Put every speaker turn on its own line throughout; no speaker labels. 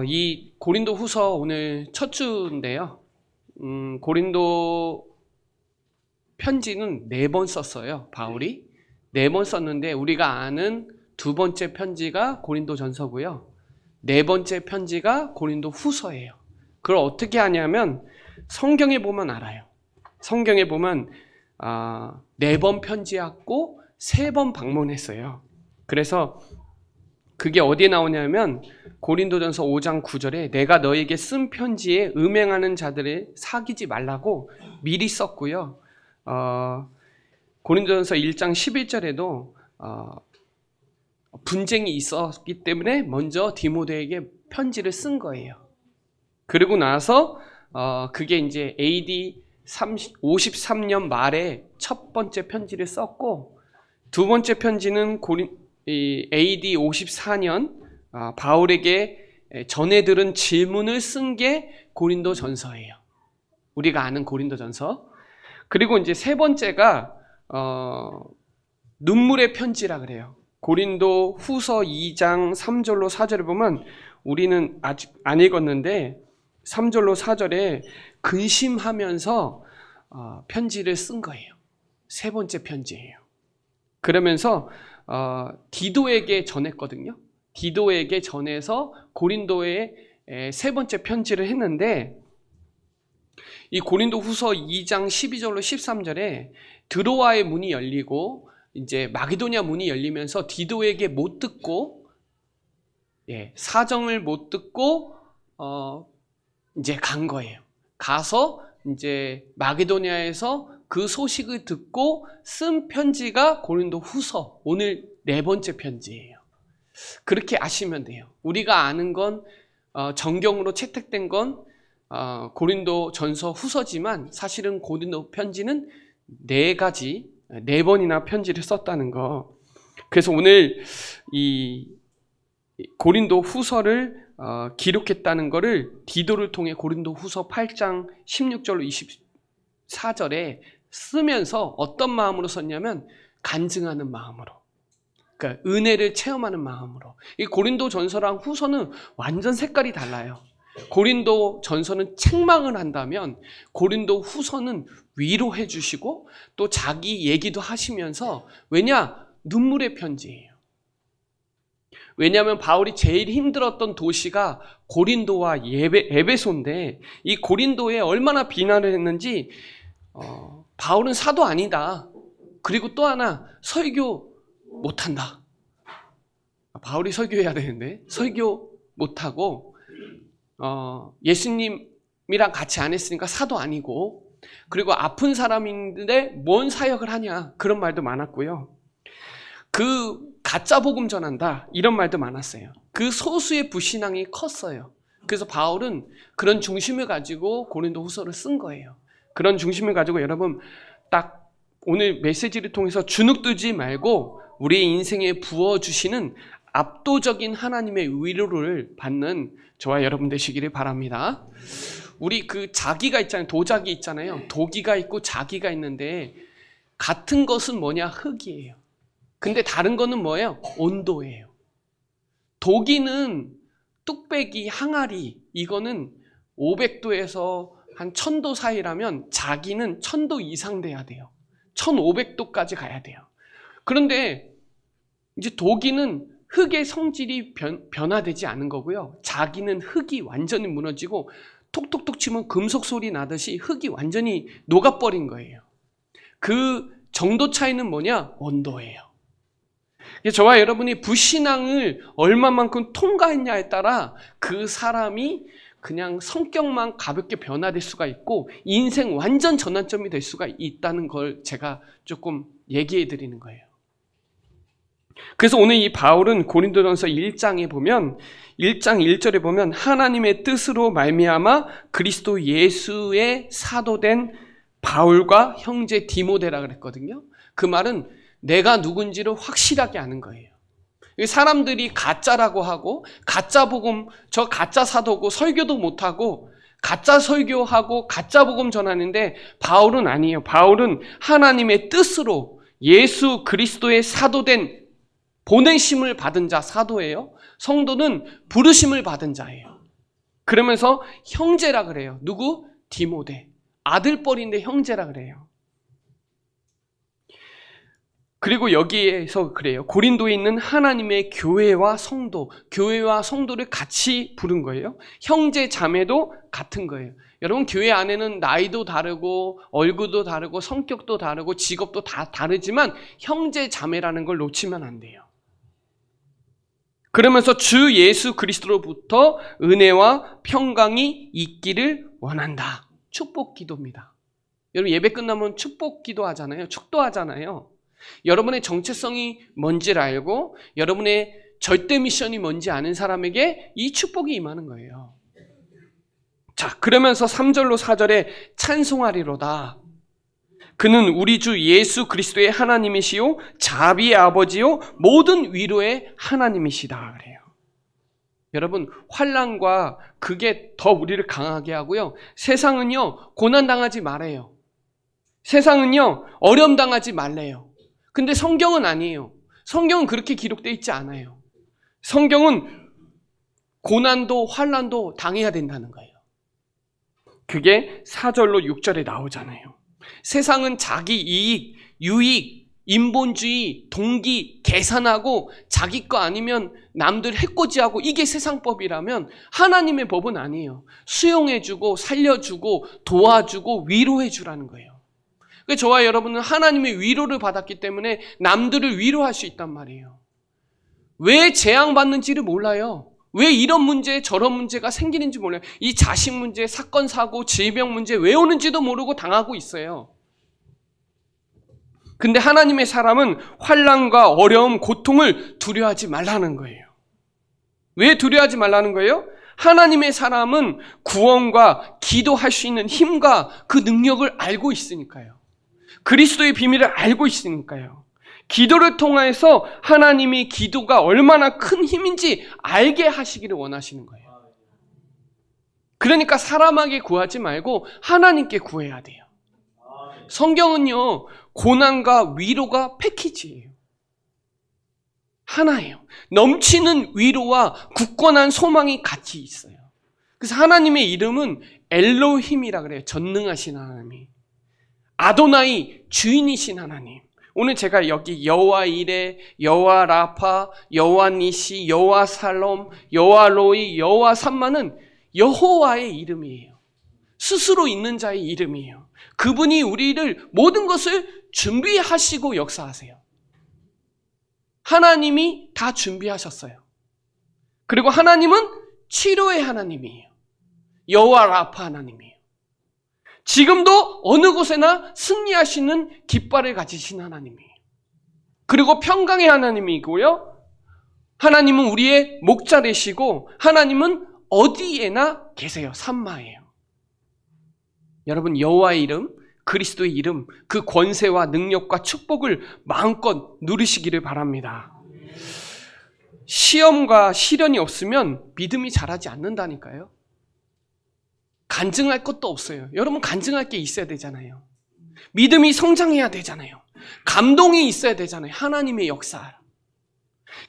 이 고린도 후서 오늘 첫 주인데요. 고린도 편지는 4번 썼어요. 바울이 4번 썼는데 우리가 아는 두 번째 편지가 고린도 전서고요. 4번째 편지가 고린도 후서예요. 그걸 어떻게 하냐면 성경에 보면 알아요. 성경에 보면 4번 편지했고 3번 방문했어요. 그래서 그게 어디에 나오냐면 고린도전서 5장 9절에 내가 너에게 쓴 편지에 음행하는 자들을 사귀지 말라고 미리 썼고요. 고린도전서 1장 11절에도 분쟁이 있었기 때문에 먼저 디모데에게 편지를 쓴 거예요. 그리고 나서 그게 이제 AD 53년 말에 첫 번째 편지를 썼고, 두 번째 편지는 AD 54년 바울에게 전해 들은 질문을 쓴 게 고린도 전서예요. 우리가 아는 고린도 전서. 그리고 이제 세 번째가 눈물의 편지라 그래요. 고린도 후서 2장 3절로 4절을 보면 우리는 아직 안 읽었는데 3절로 4절에 근심하면서 편지를 쓴 거예요. 세 번째 편지예요. 그러면서 디도에게 전했거든요. 디도에게 전해서 고린도에 세 번째 편지를 했는데, 이 고린도 후서 2장 12절로 13절에 드로아의 문이 열리고 이제 마게도냐 문이 열리면서 디도에게 못 듣고, 사정을 못 듣고 이제 간 거예요. 가서 이제 마게도냐에서 그 소식을 듣고 쓴 편지가 고린도 후서, 오늘 4번째 편지예요. 그렇게 아시면 돼요. 우리가 아는 건 정경으로 채택된 건 고린도 전서 후서지만 사실은 고린도 편지는 4번이나 편지를 썼다는 거. 그래서 오늘 이 고린도 후서를 기록했다는 거를 디도를 통해 고린도 후서 8장 16절로 24절에 쓰면서 어떤 마음으로 썼냐면 간증하는 마음으로, 그러니까 은혜를 체험하는 마음으로. 이 고린도 전서랑 후서는 완전 색깔이 달라요. 고린도 전서는 책망을 한다면 고린도 후서는 위로해 주시고 또 자기 얘기도 하시면서, 왜냐? 눈물의 편지예요. 왜냐하면 바울이 제일 힘들었던 도시가 고린도와 에베소인데 이 고린도에 얼마나 비난을 했는지, 바울은 사도 아니다. 그리고 또 하나, 설교 못한다. 바울이 설교해야 되는데 설교 못하고 예수님이랑 같이 안 했으니까 사도 아니고, 그리고 아픈 사람인데 뭔 사역을 하냐, 그런 말도 많았고요. 그 가짜 복음 전한다, 이런 말도 많았어요. 그 소수의 불신앙이 컸어요. 그래서 바울은 그런 중심을 가지고 고린도 후서를 쓴 거예요. 그런 중심을 가지고 여러분 딱 오늘 메시지를 통해서 주눅들지 말고 우리 인생에 부어주시는 압도적인 하나님의 위로를 받는 저와 여러분 되시기를 바랍니다. 우리 그 자기가 있잖아요. 도자기 있잖아요. 도기가 있고 자기가 있는데 같은 것은 뭐냐? 흙이에요. 근데 다른 거는 뭐예요? 온도예요. 도기는 뚝배기, 항아리, 이거는 500도에서 한 1000도 사이라면 자기는 1000도 이상 돼야 돼요. 1500도까지 가야 돼요. 그런데 이제 도기는 흙의 성질이 변화되지 않은 거고요. 자기는 흙이 완전히 무너지고 톡톡톡 치면 금속 소리 나듯이 흙이 완전히 녹아버린 거예요. 그 정도 차이는 뭐냐? 온도예요. 저와 여러분이 불신앙을 얼마만큼 통과했냐에 따라 그 사람이 그냥 성격만 가볍게 변화될 수가 있고 인생 완전 전환점이 될 수가 있다는 걸 제가 조금 얘기해 드리는 거예요. 그래서 오늘 이 바울은 고린도전서 1장에 보면 1장 1절에 보면 하나님의 뜻으로 말미암아 그리스도 예수의 사도된 바울과 형제 디모데라 그랬거든요. 그 말은 내가 누군지를 확실하게 아는 거예요. 사람들이 가짜라고 하고 가짜 복음, 저 가짜 사도고 설교도 못하고 가짜 설교하고 가짜 복음 전하는데 바울은 아니에요. 바울은 하나님의 뜻으로 예수 그리스도의 사도된 보내심을 받은 자, 사도예요. 성도는 부르심을 받은 자예요. 그러면서 형제라 그래요. 누구? 디모데. 아들뻘인데 형제라 그래요. 그리고 여기에서 그래요. 고린도에 있는 하나님의 교회와 성도를 같이 부른 거예요. 형제 자매도 같은 거예요. 여러분, 교회 안에는 나이도 다르고 얼굴도 다르고 성격도 다르고 직업도 다 다르지만 형제 자매라는 걸 놓치면 안 돼요. 그러면서 주 예수 그리스도로부터 은혜와 평강이 있기를 원한다. 축복 기도입니다. 여러분, 예배 끝나면 축복 기도 하잖아요. 축도하잖아요. 여러분의 정체성이 뭔지를 알고 여러분의 절대 미션이 뭔지 아는 사람에게 이 축복이 임하는 거예요. 자, 그러면서 3절로 4절에 찬송하리로다. 그는 우리 주 예수 그리스도의 하나님이시요 자비의 아버지요 모든 위로의 하나님이시다 그래요. 여러분, 환난과 그게 더 우리를 강하게 하고요. 세상은요, 고난당하지 말아요. 세상은요, 어려움 당하지 말래요. 근데 성경은 아니에요. 성경은 그렇게 기록되어 있지 않아요. 성경은 고난도 환난도 당해야 된다는 거예요. 그게 4절로 6절에 나오잖아요. 세상은 자기 이익, 유익, 인본주의, 동기, 계산하고 자기 거 아니면 남들 해코지하고 이게 세상법이라면 하나님의 법은 아니에요. 수용해주고 살려주고 도와주고 위로해주라는 거예요. 저와 여러분은 하나님의 위로를 받았기 때문에 남들을 위로할 수 있단 말이에요. 왜 재앙받는지를 몰라요. 왜 이런 문제 저런 문제가 생기는지 몰라요. 이 자식 문제, 사건 사고, 질병 문제 왜 오는지도 모르고 당하고 있어요. 근데 하나님의 사람은 환난과 어려움, 고통을 두려워하지 말라는 거예요. 왜 두려워하지 말라는 거예요? 하나님의 사람은 구원과 기도할 수 있는 힘과 그 능력을 알고 있으니까요. 그리스도의 비밀을 알고 있으니까요. 기도를 통해서 하나님이 기도가 얼마나 큰 힘인지 알게 하시기를 원하시는 거예요. 그러니까 사람에게 구하지 말고 하나님께 구해야 돼요. 성경은요, 고난과 위로가 패키지예요. 하나예요. 넘치는 위로와 굳건한 소망이 같이 있어요. 그래서 하나님의 이름은 엘로힘이라 그래요. 전능하신 하나님이. 아도나이, 주인이신 하나님. 오늘 제가 여기 여호와 이레, 여호와 라파, 여호와 니시, 여호와 살롬, 여호와 로이, 여호와 삼마는 여호와의 이름이에요. 스스로 있는 자의 이름이에요. 그분이 우리를 모든 것을 준비하시고 역사하세요. 하나님이 다 준비하셨어요. 그리고 하나님은 치료의 하나님이에요. 여호와 라파 하나님이에요. 지금도 어느 곳에나 승리하시는 깃발을 가지신 하나님이에요. 그리고 평강의 하나님이고요. 하나님은 우리의 목자 되시고 하나님은 어디에나 계세요. 삼마예요. 여러분, 여호와의 이름, 그리스도의 이름, 그 권세와 능력과 축복을 마음껏 누리시기를 바랍니다. 시험과 시련이 없으면 믿음이 자라지 않는다니까요. 간증할 것도 없어요. 여러분, 간증할 게 있어야 되잖아요. 믿음이 성장해야 되잖아요. 감동이 있어야 되잖아요. 하나님의 역사.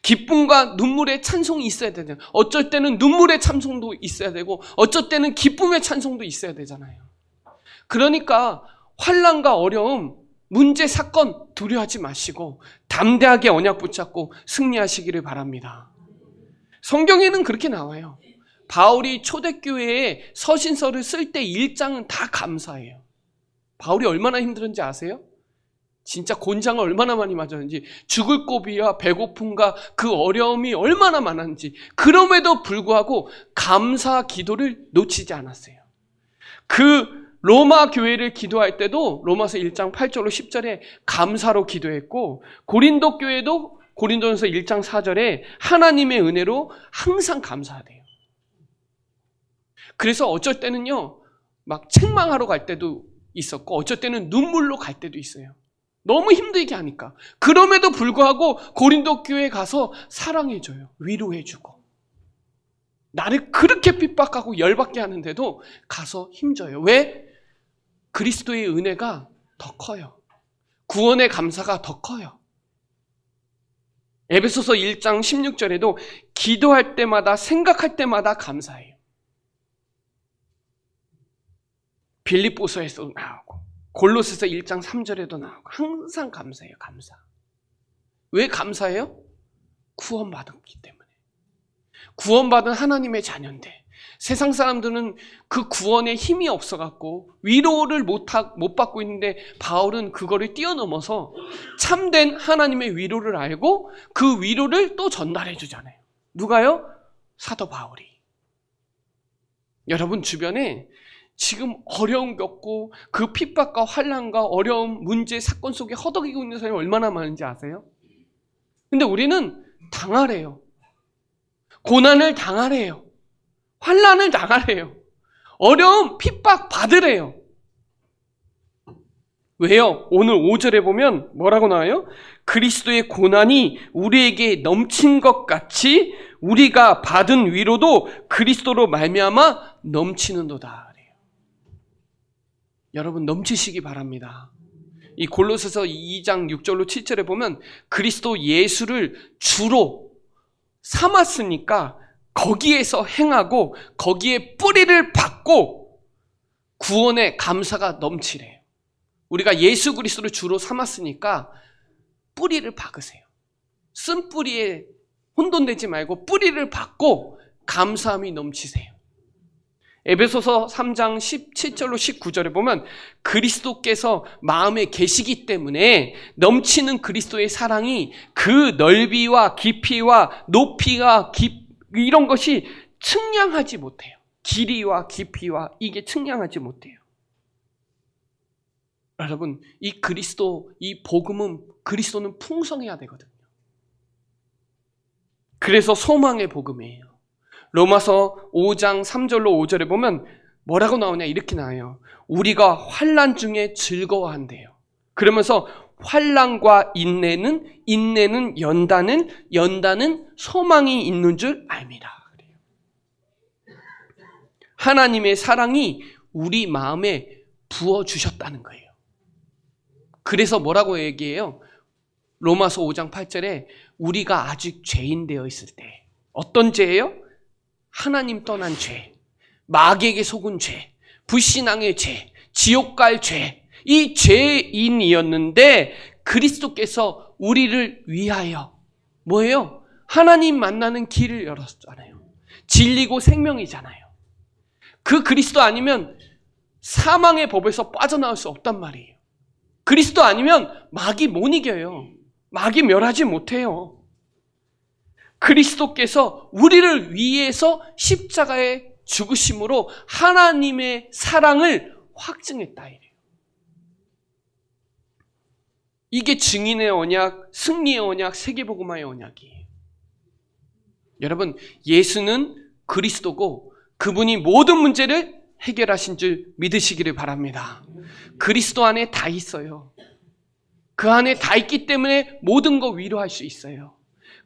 기쁨과 눈물의 찬송이 있어야 되잖아요. 어쩔 때는 눈물의 찬송도 있어야 되고 어쩔 때는 기쁨의 찬송도 있어야 되잖아요. 그러니까 환난과 어려움, 문제, 사건 두려워하지 마시고 담대하게 언약 붙잡고 승리하시기를 바랍니다. 성경에는 그렇게 나와요. 바울이 초대교회에 서신서를 쓸 때 1장은 다 감사해요. 바울이 얼마나 힘들었는지 아세요? 진짜 곤장을 얼마나 많이 맞았는지, 죽을 고비와 배고픔과 그 어려움이 얼마나 많았는지, 그럼에도 불구하고 감사 기도를 놓치지 않았어요. 그 로마 교회를 기도할 때도 로마서 1장 8절로 10절에 감사로 기도했고, 고린도 교회도 고린도전서 1장 4절에 하나님의 은혜로 항상 감사하대요. 그래서 어쩔 때는요, 막 책망하러 갈 때도 있었고 어쩔 때는 눈물로 갈 때도 있어요. 너무 힘들게 하니까. 그럼에도 불구하고 고린도 교회에 가서 사랑해줘요. 위로해주고. 나를 그렇게 핍박하고 열받게 하는데도 가서 힘줘요. 왜? 그리스도의 은혜가 더 커요. 구원의 감사가 더 커요. 에베소서 1장 16절에도 기도할 때마다 생각할 때마다 감사해요. 빌립보서에서도 나오고 골로새서 1장 3절에도 나오고 항상 감사해요. 감사. 왜 감사해요? 구원받았기 때문에. 구원받은 하나님의 자녀인데 세상 사람들은 그 구원에 힘이 없어갖고 위로를 못 받고 있는데 바울은 그거를 뛰어넘어서 참된 하나님의 위로를 알고 그 위로를 또 전달해 주잖아요. 누가요? 사도 바울이. 여러분 주변에 지금 어려움 겪고 그 핍박과 환난과 어려움, 문제, 사건 속에 허덕이고 있는 사람이 얼마나 많은지 아세요? 근데 우리는 당하래요. 고난을 당하래요. 환난을 당하래요. 어려움, 핍박 받으래요. 왜요? 오늘 5절에 보면 뭐라고 나와요? 그리스도의 고난이 우리에게 넘친 것 같이 우리가 받은 위로도 그리스도로 말미암아 넘치는도다. 여러분 넘치시기 바랍니다. 이 골로새서 2장 6절로 7절에 보면 그리스도 예수를 주로 삼았으니까 거기에서 행하고 거기에 뿌리를 받고 구원의 감사가 넘치래요. 우리가 예수 그리스도를 주로 삼았으니까 뿌리를 박으세요. 쓴 뿌리에 혼돈되지 말고 뿌리를 받고 감사함이 넘치세요. 에베소서 3장 17절로 19절에 보면 그리스도께서 마음에 계시기 때문에 넘치는 그리스도의 사랑이 그 넓이와 깊이와 높이와 이런 것이 측량하지 못해요. 길이와 깊이와 이게 측량하지 못해요. 여러분 이 그리스도, 이 복음은 그리스도는 풍성해야 되거든요. 그래서 소망의 복음이에요. 로마서 5장 3절로 5절에 보면 뭐라고 나오냐 이렇게 나와요. 우리가 환난 중에 즐거워한대요. 그러면서 환난과 인내는 연단은 소망이 있는 줄 압니다. 하나님의 사랑이 우리 마음에 부어주셨다는 거예요. 그래서 뭐라고 얘기해요? 로마서 5장 8절에 우리가 아직 죄인 되어 있을 때 어떤 죄예요? 하나님 떠난 죄, 마귀에게 속은 죄, 불신앙의 죄, 지옥 갈 죄, 이 죄인이었는데 그리스도께서 우리를 위하여 뭐예요? 하나님 만나는 길을 열었잖아요. 진리고 생명이잖아요. 그 그리스도 아니면 사망의 법에서 빠져나올 수 없단 말이에요. 그리스도 아니면 마귀 못 이겨요. 마귀 멸하지 못해요. 그리스도께서 우리를 위해서 십자가에 죽으심으로 하나님의 사랑을 확증했다 이래요. 이게 증인의 언약, 승리의 언약, 세계복음화의 언약이에요. 여러분, 예수는 그리스도고 그분이 모든 문제를 해결하신 줄 믿으시기를 바랍니다. 그리스도 안에 다 있어요. 그 안에 다 있기 때문에 모든 거 위로할 수 있어요.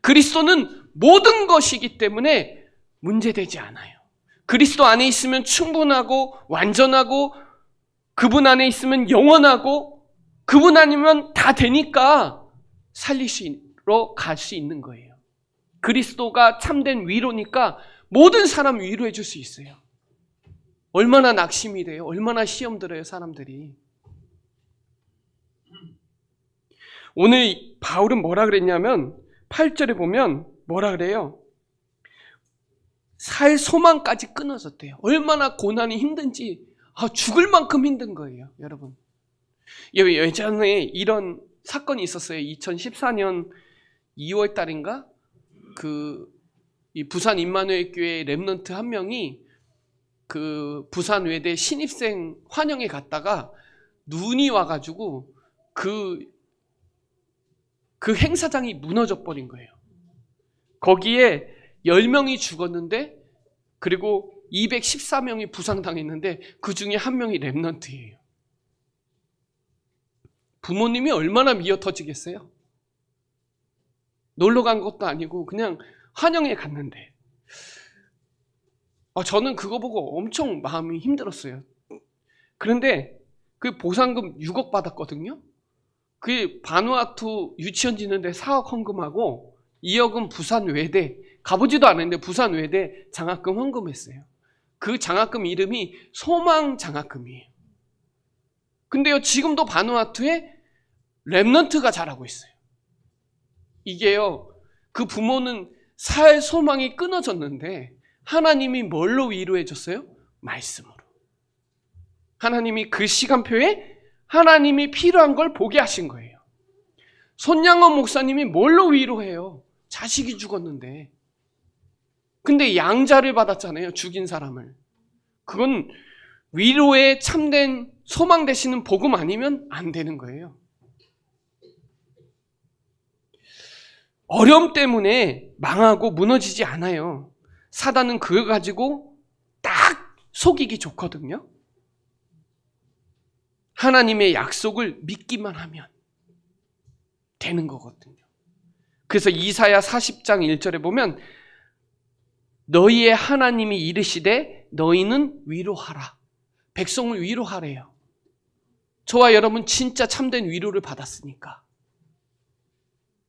그리스도는 모든 것이기 때문에 문제되지 않아요. 그리스도 안에 있으면 충분하고 완전하고 그분 안에 있으면 영원하고 그분 아니면 다 되니까 살리시러 갈 수 있는 거예요. 그리스도가 참된 위로니까 모든 사람 위로해 줄 수 있어요. 얼마나 낙심이 돼요? 얼마나 시험 들어요, 사람들이. 오늘 바울은 뭐라 그랬냐면 8절에 보면 뭐라 그래요? 살 소망까지 끊어졌대요. 얼마나 고난이 힘든지 죽을 만큼 힘든 거예요, 여러분. 예전에 이런 사건이 있었어요. 2014년 2월 달인가? 이 부산 임마누엘 교회 렘넌트 한 명이 그 부산 외대 신입생 환영회 갔다가 눈이 와가지고 그 행사장이 무너져 버린 거예요. 거기에 10명이 죽었는데 그리고 214명이 부상당했는데 그 중에 한 명이 렘넌트예요. 부모님이 얼마나 미어 터지겠어요? 놀러 간 것도 아니고 그냥 환영회 갔는데 저는 그거 보고 엄청 마음이 힘들었어요. 그런데 그 보상금 6억 받았거든요. 그 바누아투 유치원 짓는데 4억 헌금하고 2억은 부산 외대, 가보지도 않았는데 부산 외대 장학금 헌금했어요. 그 장학금 이름이 소망 장학금이에요. 근데요, 지금도 바누아투에 렘넌트가 자라고 있어요. 이게요, 그 부모는 살 소망이 끊어졌는데 하나님이 뭘로 위로해 줬어요? 말씀으로. 하나님이 그 시간표에 하나님이 필요한 걸 보게 하신 거예요. 손양원 목사님이 뭘로 위로해요? 자식이 죽었는데. 근데 양자를 받았잖아요, 죽인 사람을. 그건 위로에 참된 소망 되시는 복음 아니면 안 되는 거예요. 어려움 때문에 망하고 무너지지 않아요. 사단은 그거 가지고 딱 속이기 좋거든요. 하나님의 약속을 믿기만 하면 되는 거거든요. 그래서 이사야 40장 1절에 보면 너희의 하나님이 이르시되 너희는 위로하라. 백성을 위로하래요. 저와 여러분 진짜 참된 위로를 받았으니까.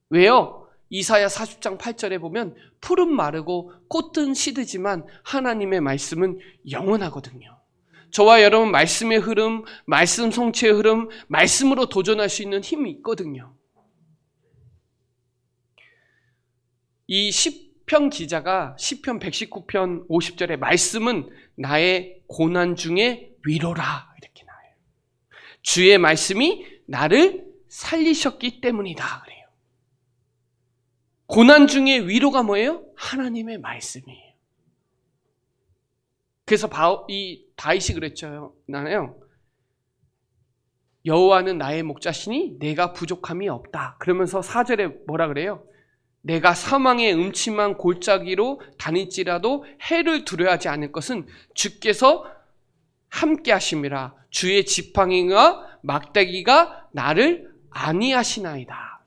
왜요? 이사야 40장 8절에 보면 풀은 마르고 꽃은 시들지만 하나님의 말씀은 영원하거든요. 저와 여러분 말씀의 흐름, 말씀 성취의 흐름, 말씀으로 도전할 수 있는 힘이 있거든요. 이 시편 기자가 시편 119편 50절에 말씀은 나의 고난 중에 위로라 이렇게 나와요. 주의 말씀이 나를 살리셨기 때문이다 그래요. 고난 중에 위로가 뭐예요? 하나님의 말씀이에요. 그래서 이 다윗이 그랬잖아요. 여호와는 나의 목자시니 내가 부족함이 없다. 그러면서 4절에 뭐라 그래요? 내가 사망의 음침한 골짜기로 다닐지라도 해를 두려워하지 않을 것은 주께서 함께 하심이라. 주의 지팡이와 막대기가 나를 안위하시나이다.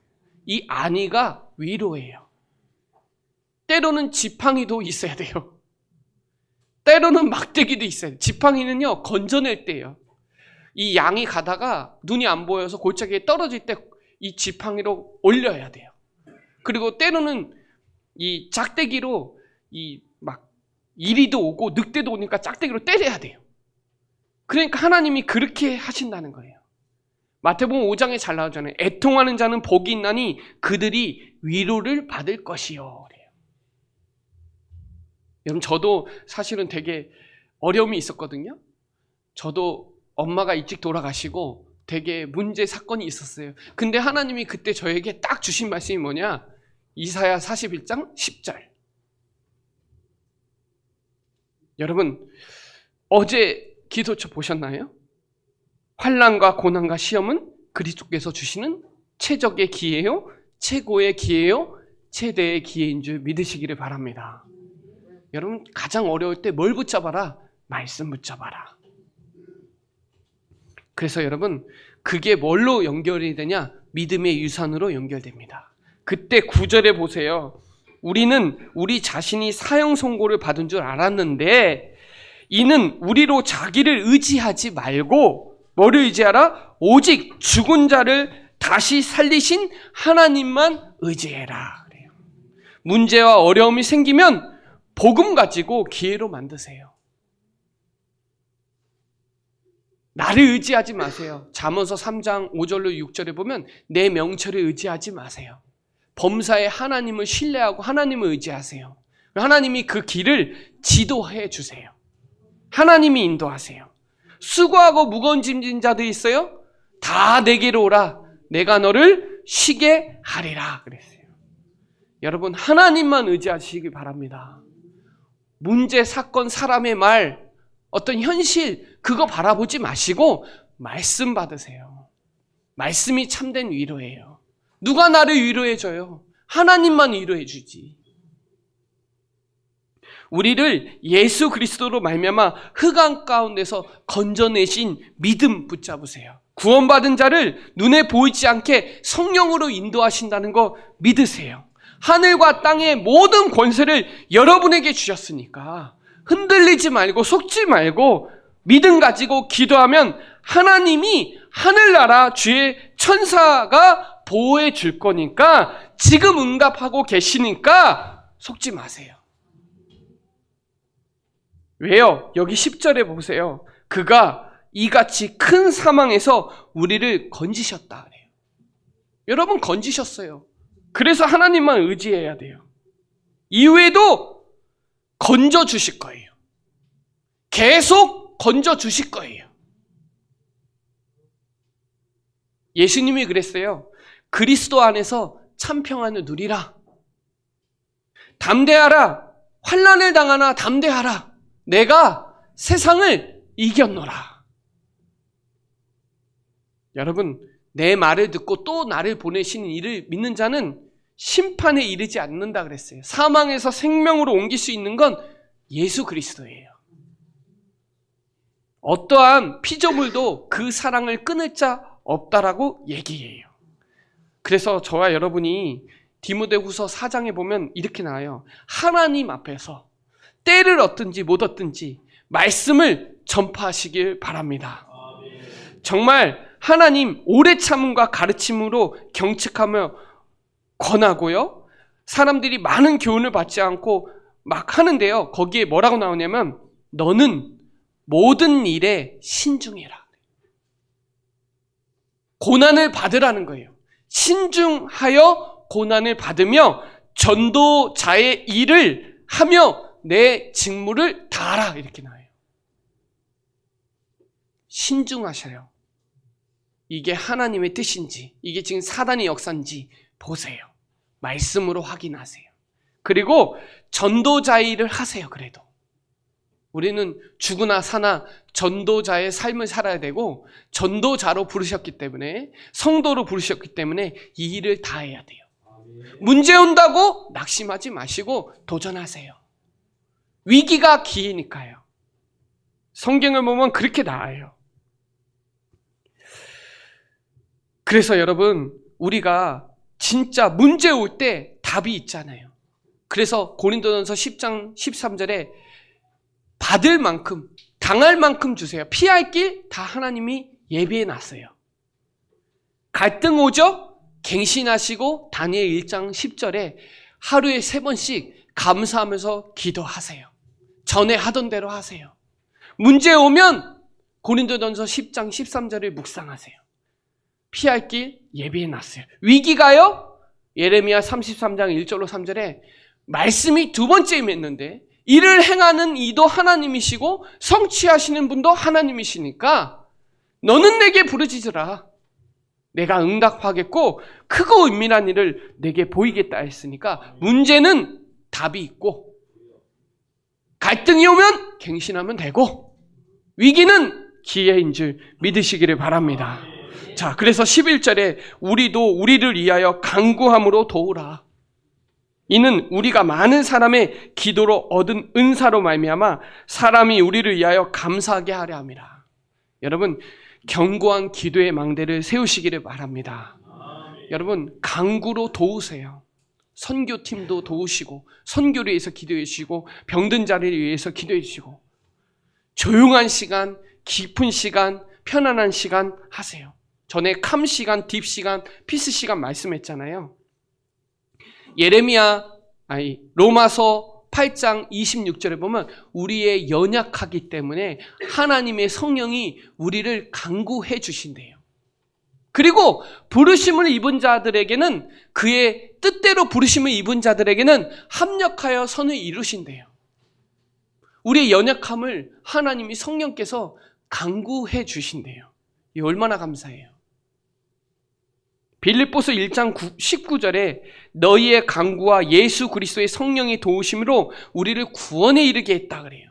이 안위가 위로예요. 때로는 지팡이도 있어야 돼요. 때로는 막대기도 있어요. 지팡이는요, 건져낼 때예요. 이 양이 가다가 눈이 안 보여서 골짜기에 떨어질 때 이 지팡이로 올려야 돼요. 그리고 때로는 이 짝대기로 이리도 오고 늑대도 오니까 짝대기로 때려야 돼요. 그러니까 하나님이 그렇게 하신다는 거예요. 마태복음 5장에 잘 나오잖아요. 애통하는 자는 복이 있나니 그들이 위로를 받을 것이요. 그래요. 여러분, 저도 사실은 되게 어려움이 있었거든요. 저도 엄마가 일찍 돌아가시고 되게 문제 사건이 있었어요. 근데 하나님이 그때 저에게 딱 주신 말씀이 뭐냐? 이사야 41장 10절. 여러분, 어제 기도처 보셨나요? 환난과 고난과 시험은 그리스도께서 주시는 최적의 기회요, 최고의 기회요, 최대의 기회인 줄 믿으시기를 바랍니다. 여러분, 가장 어려울 때 뭘 붙잡아라? 말씀 붙잡아라. 그래서 여러분, 그게 뭘로 연결이 되냐? 믿음의 유산으로 연결됩니다. 그때 9절에 보세요. 우리는 우리 자신이 사형 선고를 받은 줄 알았는데 이는 우리로 자기를 의지하지 말고 뭐를 의지하라? 오직 죽은 자를 다시 살리신 하나님만 의지해라. 그래요. 문제와 어려움이 생기면 복음 가지고 기회로 만드세요. 나를 의지하지 마세요. 잠언서 3장 5절로 6절에 보면 내 명철을 의지하지 마세요. 범사에 하나님을 신뢰하고 하나님을 의지하세요. 하나님이 그 길을 지도해 주세요. 하나님이 인도하세요. 수고하고 무거운 짐진 자들 있어요? 다 내게로 오라. 내가 너를 쉬게 하리라 그랬어요. 여러분, 하나님만 의지하시기 바랍니다. 문제, 사건, 사람의 말, 어떤 현실 그거 바라보지 마시고 말씀 받으세요. 말씀이 참된 위로예요. 누가 나를 위로해줘요? 하나님만 위로해주지. 우리를 예수 그리스도로 말미암아 흑암 가운데서 건져내신 믿음 붙잡으세요. 구원받은 자를 눈에 보이지 않게 성령으로 인도하신다는 거 믿으세요. 하늘과 땅의 모든 권세를 여러분에게 주셨으니까 흔들리지 말고 속지 말고 믿음 가지고 기도하면 하나님이 하늘나라 주의 천사가 보호해 줄 거니까 지금 응답하고 계시니까 속지 마세요. 왜요? 여기 10절에 보세요. 그가 이같이 큰 사망에서 우리를 건지셨다 그래요. 여러분 건지셨어요. 그래서 하나님만 의지해야 돼요. 이후에도 건져 주실 거예요. 계속 건져 주실 거예요. 예수님이 그랬어요. 그리스도 안에서 참 평안을 누리라. 담대하라. 환난을 당하나 담대하라. 내가 세상을 이겼노라. 여러분, 내 말을 듣고 또 나를 보내시는 이를 믿는 자는 심판에 이르지 않는다 그랬어요. 사망에서 생명으로 옮길 수 있는 건 예수 그리스도예요. 어떠한 피조물도 그 사랑을 끊을 자 없다라고 얘기해요. 그래서 저와 여러분이 디모데후서 4장에 보면 이렇게 나와요. 하나님 앞에서 때를 얻든지 못 얻든지 말씀을 전파하시길 바랍니다. 정말 하나님 오래 참음과 가르침으로 경책하며 권하고요. 사람들이 많은 교훈을 받지 않고 막 하는데요. 거기에 뭐라고 나오냐면 너는 모든 일에 신중해라. 고난을 받으라는 거예요. 신중하여 고난을 받으며 전도자의 일을 하며 내 직무를 다하라. 이렇게 나와요. 신중하셔요. 이게 하나님의 뜻인지 이게 지금 사단의 역사인지 보세요. 말씀으로 확인하세요. 그리고 전도자의 일을 하세요. 그래도 우리는 죽으나 사나 전도자의 삶을 살아야 되고 전도자로 부르셨기 때문에 성도로 부르셨기 때문에 이 일을 다 해야 돼요. 문제 온다고 낙심하지 마시고 도전하세요. 위기가 기회니까요. 성경을 보면 그렇게 나와요. 그래서 여러분 우리가 진짜 문제 올 때 답이 있잖아요. 그래서 고린도전서 10장 13절에 받을 만큼 당할 만큼 주세요. 피할 길 다 하나님이 예비해 놨어요. 갈등 오죠? 갱신하시고 다니엘 1장 10절에 하루에 3번씩 감사하면서 기도하세요. 전에 하던 대로 하세요. 문제 오면 고린도전서 10장 13절을 묵상하세요. 피할 길 예비해 놨어요. 위기가요? 예레미야 33장 1절로 3절에 말씀이 2번째 임했는데 이를 행하는 이도 하나님이시고 성취하시는 분도 하나님이시니까 너는 내게 부르짖으라. 내가 응답하겠고 크고 은밀한 일을 내게 보이겠다 했으니까 문제는 답이 있고 갈등이 오면 갱신하면 되고 위기는 기회인 줄 믿으시기를 바랍니다. 자, 그래서 11절에 우리도 우리를 위하여 간구함으로 도우라. 이는 우리가 많은 사람의 기도로 얻은 은사로 말미암아 사람이 우리를 위하여 감사하게 하려 함이라. 여러분 견고한 기도의 망대를 세우시기를 바랍니다. 여러분 간구로 도우세요. 선교팀도 도우시고 선교를 위해서 기도해 주시고 병든 자를 위해서 기도해 주시고 조용한 시간, 깊은 시간, 편안한 시간 하세요. 전에 캄 시간, 딥 시간, 피스 시간 말씀했잖아요. 로마서 8장 26절에 보면 우리의 연약하기 때문에 하나님의 성령이 우리를 간구해 주신대요. 그리고 부르심을 입은 자들에게는 그의 뜻대로 부르심을 입은 자들에게는 합력하여 선을 이루신대요. 우리의 연약함을 하나님이 성령께서 간구해 주신대요. 이 얼마나 감사해요. 빌립보서 1장 19절에 너희의 간구와 예수 그리스도의 성령의 도우심으로 우리를 구원에 이르게 했다 그래요.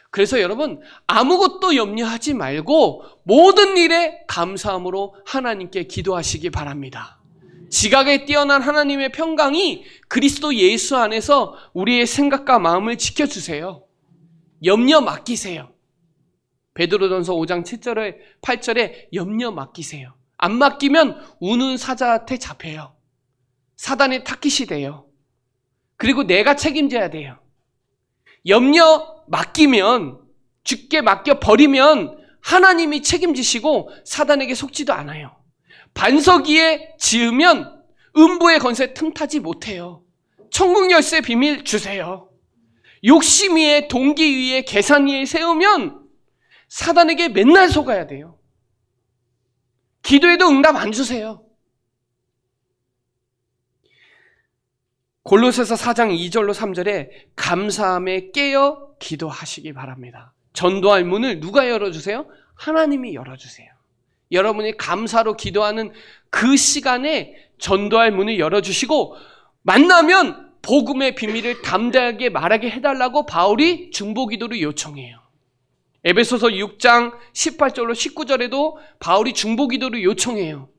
그래서 여러분 아무것도 염려하지 말고 모든 일에 감사함으로 하나님께 기도하시기 바랍니다. 지각에 뛰어난 하나님의 평강이 그리스도 예수 안에서 우리의 생각과 마음을 지켜주세요. 염려 맡기세요. 베드로전서 5장 7절에 8절에 염려 맡기세요. 안 맡기면 우는 사자한테 잡혀요. 사단의 타깃이 돼요. 그리고 내가 책임져야 돼요. 염려 맡기면 주께 맡겨버리면 하나님이 책임지시고 사단에게 속지도 않아요. 반석 위에 지으면 음부의 권세 틈타지 못해요. 천국 열쇠 비밀 주세요. 욕심 위에, 동기 위에, 계산 위에 세우면 사단에게 맨날 속아야 돼요. 기도해도 응답 안 주세요. 골로새서 4장 2절로 3절에 감사함에 깨어 기도하시기 바랍니다. 전도할 문을 누가 열어주세요? 하나님이 열어주세요. 여러분이 감사로 기도하는 그 시간에 전도할 문을 열어주시고, 만나면 복음의 비밀을 담대하게 말하게 해달라고 바울이 중보기도를 요청해요. 에베소서 6장 18절로 19절에도 바울이 중보기도를 요청해요.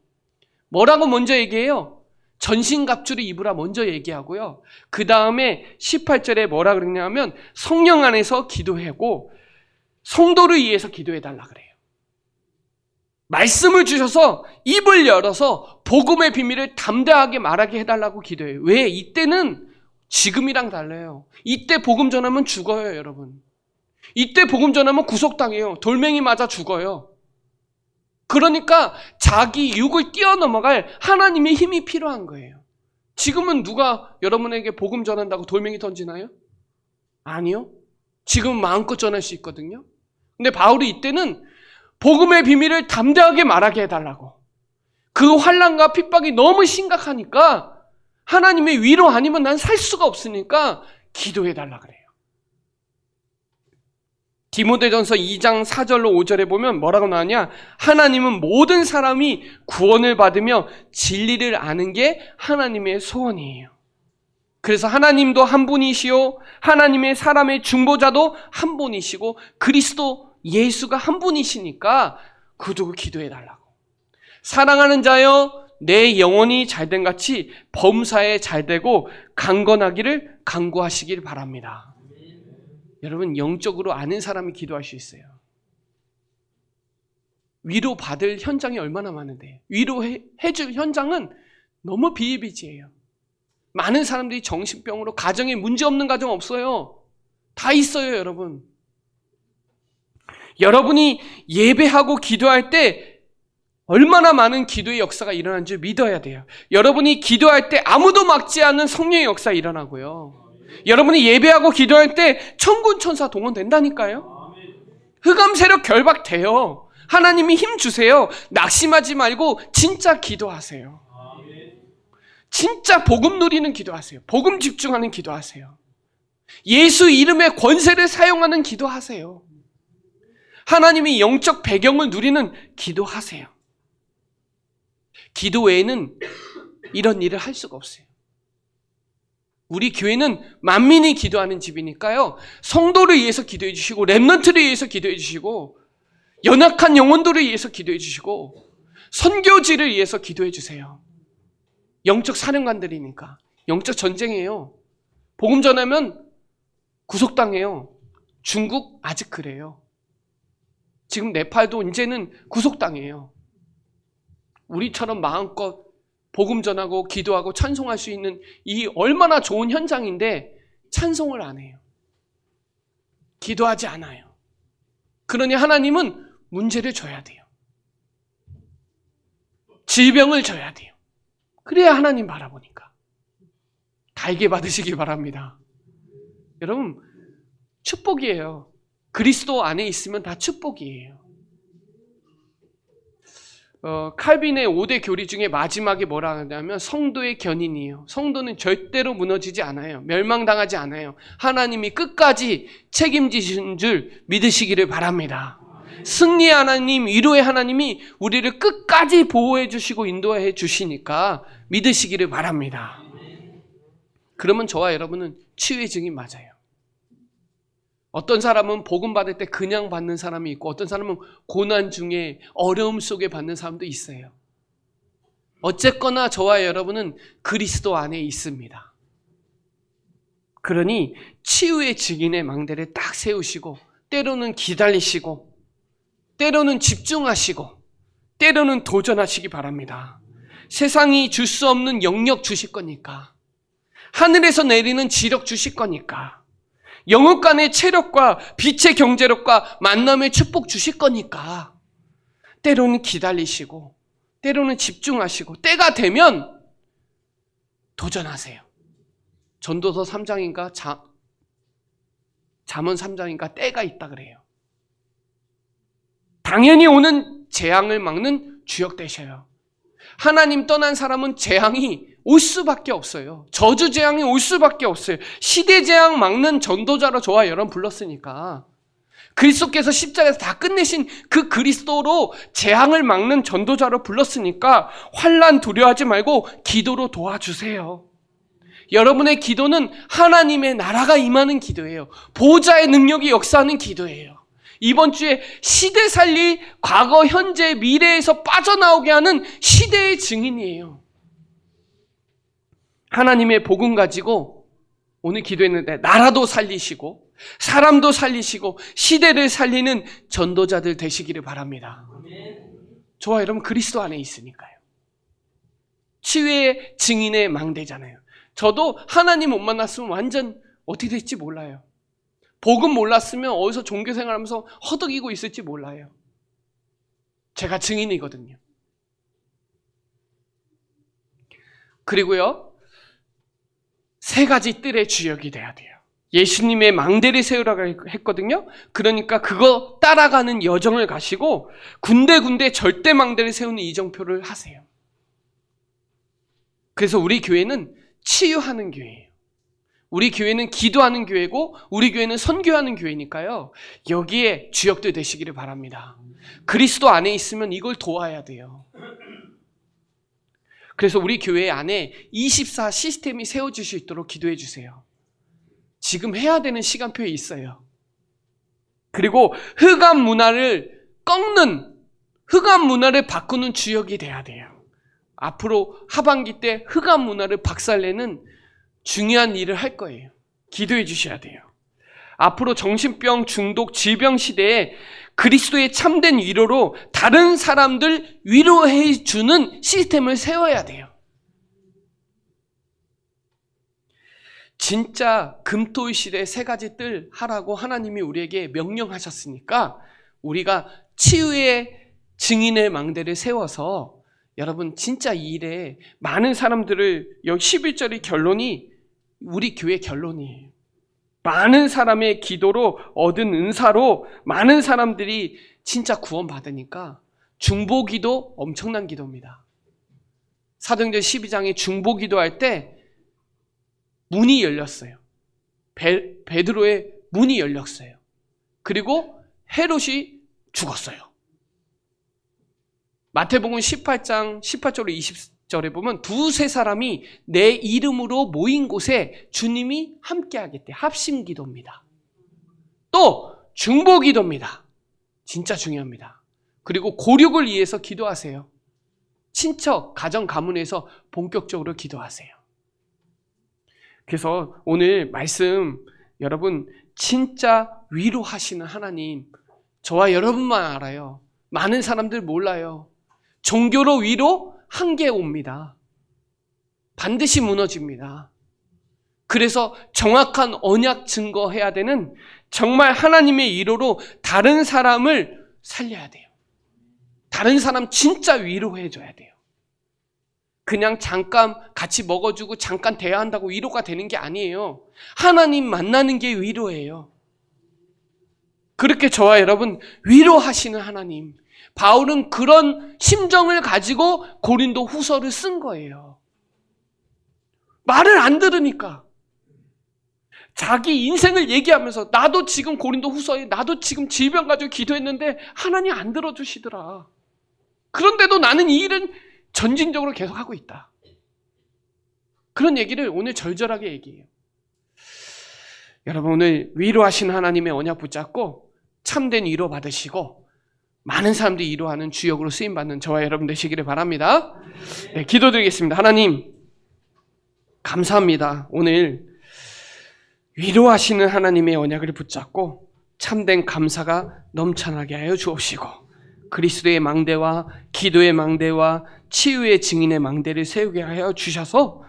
뭐라고 먼저 얘기해요? 전신갑주를 입으라 먼저 얘기하고요. 그 다음에 18절에 뭐라 그러냐면 성령 안에서 기도하고 성도를 위해서 기도해달라 그래요. 말씀을 주셔서 입을 열어서 복음의 비밀을 담대하게 말하게 해달라고 기도해요. 왜? 이때는 지금이랑 달라요. 이때 복음 전하면 죽어요, 여러분. 이때 복음 전하면 구속당해요. 돌멩이 맞아 죽어요. 그러니까 자기 육을 뛰어넘어갈 하나님의 힘이 필요한 거예요. 지금은 누가 여러분에게 복음 전한다고 돌멩이 던지나요? 아니요. 지금은 마음껏 전할 수 있거든요. 근데 바울이 이때는 복음의 비밀을 담대하게 말하게 해달라고. 그 환난과 핍박이 너무 심각하니까 하나님의 위로 아니면 난 살 수가 없으니까 기도해달라 그래요. 디모데전서 2장 4절로 5절에 보면 뭐라고 나오냐? 하나님은 모든 사람이 구원을 받으며 진리를 아는 게 하나님의 소원이에요. 그래서 하나님도 한 분이시요 하나님의 사람의 중보자도 한 분이시고 그리스도 예수가 한 분이시니까 그두고 기도해달라고. 사랑하는 자여 내 영혼이 잘된 같이 범사에 잘되고 강건하기를 간구하시길 바랍니다. 여러분, 영적으로 아는 사람이 기도할 수 있어요. 위로받을 현장이 얼마나 많은데, 위로해줄 현장은 너무 비일비재해요. 많은 사람들이 정신병으로 가정에 문제없는 가정 없어요. 다 있어요, 여러분. 여러분이 예배하고 기도할 때 얼마나 많은 기도의 역사가 일어나는 줄 믿어야 돼요. 여러분이 기도할 때 아무도 막지 않는 성령의 역사 일어나고요. 여러분이 예배하고 기도할 때 천군 천사 동원된다니까요. 흑암 세력 결박돼요. 하나님이 힘 주세요. 낙심하지 말고 진짜 기도하세요. 진짜 복음 누리는 기도하세요. 복음 집중하는 기도하세요. 예수 이름의 권세를 사용하는 기도하세요. 하나님이 영적 배경을 누리는 기도하세요. 기도 외에는 이런 일을 할 수가 없어요. 우리 교회는 만민이 기도하는 집이니까요. 성도를 위해서 기도해 주시고 렘넌트를 위해서 기도해 주시고 연약한 영혼들을 위해서 기도해 주시고 선교지를 위해서 기도해 주세요. 영적 사령관들이니까. 영적 전쟁이에요. 복음 전하면 구속당해요. 중국 아직 그래요. 지금 네팔도 이제는 구속당해요. 우리처럼 마음껏 복음 전하고 기도하고 찬송할 수 있는 이 얼마나 좋은 현장인데 찬송을 안 해요. 기도하지 않아요. 그러니 하나님은 문제를 줘야 돼요. 질병을 줘야 돼요. 그래야 하나님 바라보니까. 달게 받으시기 바랍니다. 여러분, 축복이에요. 그리스도 안에 있으면 다 축복이에요. 칼빈의 5대 교리 중에 마지막에 뭐라 하냐면 성도의 견인이에요. 성도는 절대로 무너지지 않아요. 멸망당하지 않아요. 하나님이 끝까지 책임지신 줄 믿으시기를 바랍니다. 승리의 하나님, 위로의 하나님이 우리를 끝까지 보호해 주시고 인도해 주시니까 믿으시기를 바랍니다. 그러면 저와 여러분은 치유의 증인 맞아요. 어떤 사람은 복음 받을 때 그냥 받는 사람이 있고 어떤 사람은 고난 중에 어려움 속에 받는 사람도 있어요. 어쨌거나 저와 여러분은 그리스도 안에 있습니다. 그러니 치유의 증인의 망대를 딱 세우시고 때로는 기다리시고 때로는 집중하시고 때로는 도전하시기 바랍니다. 세상이 줄 수 없는 영역 주실 거니까, 하늘에서 내리는 지력 주실 거니까, 영혼 간의 체력과 빛의 경제력과 만남의 축복 주실 거니까 때로는 기다리시고 때로는 집중하시고 때가 되면 도전하세요. 전도서 3장인가 잠언 3장인가 때가 있다 그래요. 당연히 오는 재앙을 막는 주역 되셔요. 하나님 떠난 사람은 재앙이 올 수밖에 없어요. 저주 재앙이 올 수밖에 없어요. 시대 재앙 막는 전도자로 저와 여러분 불렀으니까. 그리스도께서 십자가에서 다 끝내신 그 그리스도로 재앙을 막는 전도자로 불렀으니까 환난 두려워하지 말고 기도로 도와주세요. 여러분의 기도는 하나님의 나라가 임하는 기도예요. 보좌의 능력이 역사하는 기도예요. 이번 주에 시대 살리 과거, 현재, 미래에서 빠져나오게 하는 시대의 증인이에요. 하나님의 복음 가지고 오늘 기도했는데 나라도 살리시고 사람도 살리시고 시대를 살리는 전도자들 되시기를 바랍니다. 저와 여러분 그리스도 안에 있으니까요. 치유의 증인의 망대잖아요. 저도 하나님 못 만났으면 완전 어떻게 될지 몰라요. 복음 몰랐으면 어디서 종교생활하면서 허덕이고 있을지 몰라요. 제가 증인이거든요. 그리고요, 3가지 뜰의 주역이 돼야 돼요. 예수님의 망대를 세우라고 했거든요. 그러니까 그거 따라가는 여정을 가시고 군데군데 절대 망대를 세우는 이정표를 하세요. 그래서 우리 교회는 치유하는 교회예요. 우리 교회는 기도하는 교회고 우리 교회는 선교하는 교회니까요. 여기에 주역들 되시기를 바랍니다. 그리스도 안에 있으면 이걸 도와야 돼요. 그래서 우리 교회 안에 24 시스템이 세워질 수 있도록 기도해 주세요. 지금 해야 되는 시간표에 있어요. 그리고 흑암 문화를 꺾는, 흑암 문화를 바꾸는 주역이 돼야 돼요. 앞으로 하반기 때 흑암 문화를 박살내는 중요한 일을 할 거예요. 기도해 주셔야 돼요. 앞으로 정신병, 중독, 질병 시대에 그리스도의 참된 위로로 다른 사람들 위로해 주는 시스템을 세워야 돼요. 진짜 금토일 시대에 3가지 뜰 하라고 하나님이 우리에게 명령하셨으니까 우리가 치유의 증인의 망대를 세워서 여러분 진짜 이 일에 많은 사람들을, 여기 11절의 결론이 우리 교회 결론이에요. 많은 사람의 기도로 얻은 은사로 많은 사람들이 진짜 구원받으니까 중보기도 엄청난 기도입니다. 사도행전 12장에 중보기도할 때 문이 열렸어요. 베드로의 문이 열렸어요. 그리고 헤롯이 죽었어요. 마태복음 18장 18절로 20절에 보면 2-3 내 이름으로 모인 곳에 주님이 함께하겠대. 합심기도입니다. 또 중보기도입니다. 진짜 중요합니다. 그리고 고륙을 위해서 기도하세요. 친척, 가정, 가문에서 본격적으로 기도하세요. 그래서 오늘 말씀 여러분 진짜 위로하시는 하나님, 저와 여러분만 알아요. 많은 사람들 몰라요. 종교로 위로 한계 옵니다. 반드시 무너집니다. 그래서 정확한 언약 증거해야 되는 정말 하나님의 위로로 다른 사람을 살려야 돼요. 다른 사람 진짜 위로해줘야 돼요. 그냥 잠깐 같이 먹어주고 잠깐 대화한다고 위로가 되는 게 아니에요. 하나님 만나는 게 위로예요. 그렇게 저와 여러분 위로하시는 하나님, 바울은 그런 심정을 가지고 고린도 후서를 쓴 거예요. 말을 안 들으니까 자기 인생을 얘기하면서 나도 지금 고린도 후서에 나도 지금 질병 가지고 기도했는데 하나님 안 들어주시더라. 그런데도 나는 이 일은 전진적으로 계속하고 있다. 그런 얘기를 오늘 절절하게 얘기해요. 여러분 오늘 위로하신 하나님의 언약 붙잡고 참된 위로 받으시고 많은 사람들이 위로하는 주역으로 쓰임받는 저와 여러분 되시기를 바랍니다. 네, 기도드리겠습니다. 하나님 감사합니다. 오늘 위로하시는 하나님의 언약을 붙잡고 참된 감사가 넘쳐나게 하여 주옵시고 그리스도의 망대와 기도의 망대와 치유의 증인의 망대를 세우게 하여 주셔서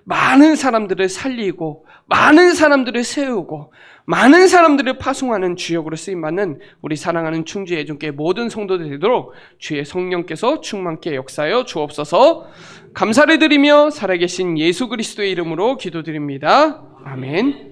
많은 사람들을 살리고 많은 사람들을 세우고 많은 사람들을 파송하는 주역으로 쓰임받는 우리 사랑하는 충주 예중교회 모든 성도들 되도록 주의 성령께서 충만케 역사하여 주옵소서. 감사를 드리며 살아계신 예수 그리스도의 이름으로 기도드립니다. 아멘.